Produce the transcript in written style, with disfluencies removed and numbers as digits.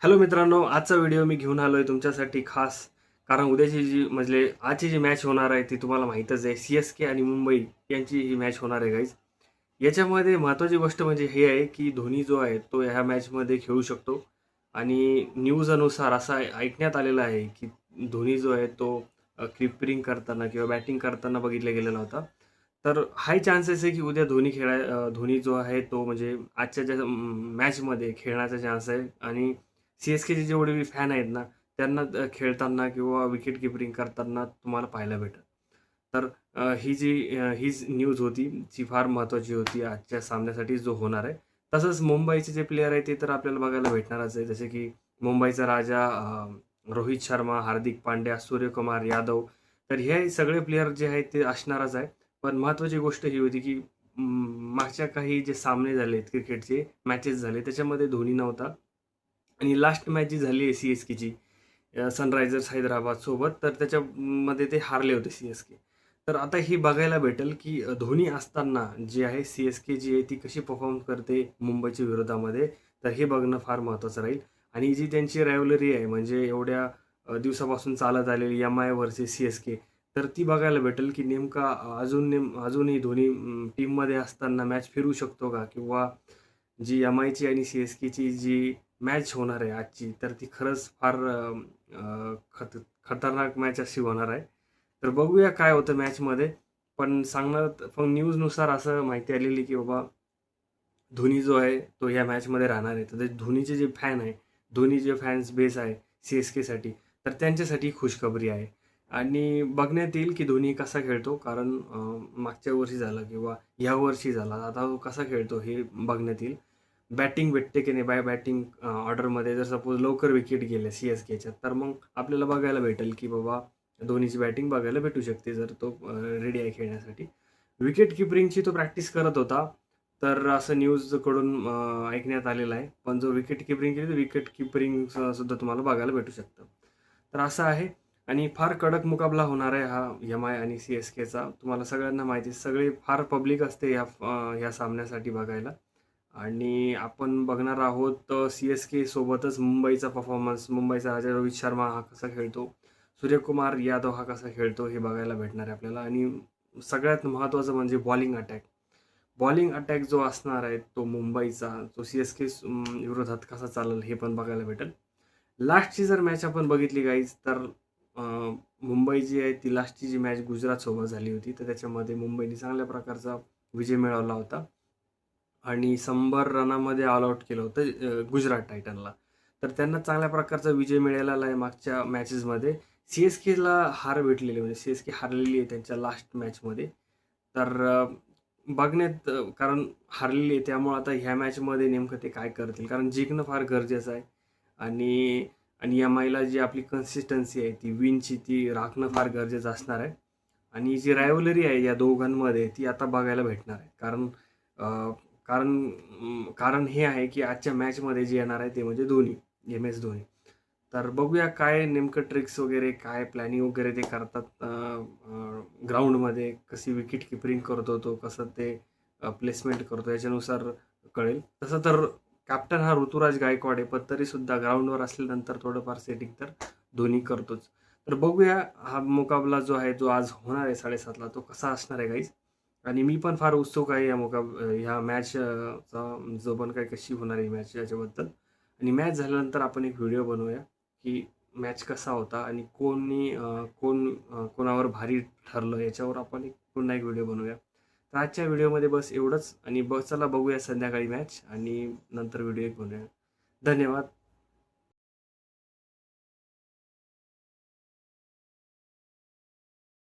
Hello मित्रांनो, आजचा video मी घेऊन आलोय तुमच्यासाठी खास. कारण उद्याची जी म्हणजे आजची जी मॅच होणार आहे ती तुम्हाला माहीतच आहे. सी-एस-के आणि मुंबई यांची ही मॅच होणार आहे गाईज. याच्यामध्ये महत्त्वाची गोष्ट म्हणजे हे आहे की धोनी जो आहे तो ह्या मॅचमध्ये खेळू शकतो. आणि न्यूज अनुसार असं ऐकण्यात आलेलं आहे की धोनी जो आहे तो कीपिंग करताना किंवा बॅटिंग करताना बघितला गेलेला होता. तर हाय चान्सेस आहे की उद्या धोनी जो आहे तो म्हणजे आजच्या ज्या मॅचमध्ये खेळण्याचा चान्स आहे. आणि सी-एस-केचे जेवढे बी फॅन आहेत ना, त्यांना खेळताना किंवा विकेट कीपिंग करताना तुम्हाला पाहायला भेटेल. तर हीच न्यूज होती, जी फार महत्त्वाची होती आजच्या सामन्यासाठी जो होणार आहे. तसंच मुंबईचे जे प्लेयर आहेत ते तर आपल्याला बघायला भेटणारच आहे. जसे की मुंबईचा राजा रोहित शर्मा, हार्दिक पांड्या, सूर्यकुमार यादव. तर हे सगळे प्लेयर जे आहेत ते असणारच आहे. पण महत्त्वाची गोष्ट ही होती की मागच्या काही जे सामने झालेत क्रिकेटचे, मॅचेस झाले त्याच्यामध्ये धोनी नव्हता. आणि लास्ट मॅच जी झाली आहे सी-एस-केची सनरायझर्स हैदराबादसोबत, तर त्याच्यामध्ये ते हारले होते सी-एस-के. तर आता ही बघायला भेटेल की धोनी असताना जे आहे सी-एस-के जी आहे ती कशी परफॉर्म करते मुंबईच्या विरोधामध्ये. तर हे बघणं फार महत्त्वाचं राहील. आणि जी त्यांची रायव्हलरी आहे म्हणजे एवढ्या दिवसापासून चालत आलेली एम-आय व्हर्सेस सी-एस-के, तर ती बघायला भेटेल की नेमका अजूनही धोनी टीममध्ये असताना मॅच फिरवू शकतो का? किंवा जी एम-आयची आणि सी-एस-केची जी मॅच होणार आहे आजची, तर ती खरंच फार अ, अ, खत खतरनाक मॅच अशी होणार आहे. तर बघूया काय होतं मॅचमध्ये. पण न्यूजनुसार असं माहिती आलेली की बाबा धोनी जो आहे तो या मॅचमध्ये राहणार आहे. तर ते धोनीचे जे फॅन आहे, धोनी जे फॅन्स बेस आहे सी-एस-केसाठी, तर त्यांच्यासाठी खुशखबरी आहे. आणि बघण्यात येईल की धोनी कसा खेळतो. कारण मागच्या वर्षी झाला किंवा ह्या वर्षी झाला, आता तो कसा खेळतो हे बघण्यात येईल. बॅटिंग भेटते की नाही बाय बॅटिंग ऑर्डरमध्ये जर सपोज लवकर विकेट गेल्या सी-एस-केच्या, तर मग आपल्याला बघायला भेटेल की बाबा धोनीची बॅटिंग बघायला भेटू शकते जर तो रेडी आहे खेळण्यासाठी. विकेट कीपरिंगची तो प्रॅक्टिस करत होता, तर असं न्यूजकडून ऐकण्यात आलेलं आहे. पण जो विकेट कीपरिंग केली, तर विकेट कीपरिंग सुद्धा तुम्हाला बघायला भेटू शकतं. तर असं आहे. आणि फार कडक मुकाबला होणार आहे हा एम-आय आणि सी-एस-केचा. तुम्हाला सगळ्यांना माहिती आहे, सगळी फार पब्लिक असते ह्या सामन्यासाठी बघायला. आणि आपण बघणार आहोत सी-एस-के सोबतच मुंबईचा परफॉर्मन्स, मुंबईचा राजा रोहित शर्मा हा कसा खेळतो, सूर्यकुमार यादव हा कसा खेळतो हे बघायला भेटणार आहे आपल्याला. आणि सगळ्यात महत्त्वाचं म्हणजे बॉलिंग अटॅक. बॉलिंग अटॅक जो असणार आहे तो मुंबईचा, तो सी-एस-के विरोधात कसा चालेल हे पण बघायला भेटेल. लास्टची जर मॅच आपण बघितली गाईज, तर अ, मुंबई जी आहे ती लास्टची जी मॅच गुजरातसोबत झाली होती, तर त्याच्यामध्ये मुंबईने चांगल्या प्रकारचा विजय मिळवला होता. आणि 100 रनामध्ये ऑल आउट केलं होतं गुजरात टायटनला. तर त्यांना चांगल्या प्रकारचा विजय मिळालेला आहे मागच्या मॅचेसमध्ये. सी-एस-केला हार भेटलेली म्हणजे सी-एस-के हारलेली आहे त्यांच्या लास्ट मॅचमध्ये. तर कारण हारलेली आहे त्यामुळे आता ह्या मॅचमध्ये नेमकं ते काय करतील? कारण जिंकणं फार गरजेचं आहे. आणि आणि एम-आयला जी आपली कन्सिस्टन्सी आहे ती विनची ती राखणं फार गरजेचं असणार आहे. आणि जी रायव्हलरी आहे या दोघांमध्ये ती आता बघायला भेटणार आहे. अ, कारण हे आहे की आजच्या मॅचमध्ये जे येणार आहे ते म्हणजे धोनी, एम-एस धोनी. तर बघूया काय नेमकं ट्रिक्स वगैरे, काय प्लॅनिंग वगैरे ते करतात ग्राउंडमध्ये. कशी विकेट कीपिंग करतो तो, कसं ते प्लेसमेंट करतो याच्यानुसार कळेल. तसं तर कॅप्टन हा ऋतुराज गायकवाड आहे, पण तरीसुद्धा ग्राउंडवर असल्यानंतर थोडंफार सेटिंग तर धोनी करतोच. तर बघूया हा मुकाबला जो आहे, जो आज होणार आहे 7:30ला तो कसा असणार आहे गाईज. आणि मी पण फार उत्सुक आहे ह्या मॅच चा जो पण काही कशी होणार आहे मॅच याच्याबद्दल. आणि मॅच झाल्यानंतर आपण एक व्हिडिओ बनवूया, की मॅच कसा होता आणि कोणावर भारी ठरलं याच्यावर आपण पुन्हा एक व्हिडिओ बनवूया. तर आजच्या व्हिडिओमध्ये बस एवढंच. आणि चला बघूया संध्याकाळी मॅच आणि नंतर व्हिडिओ एक बनवूया. धन्यवाद.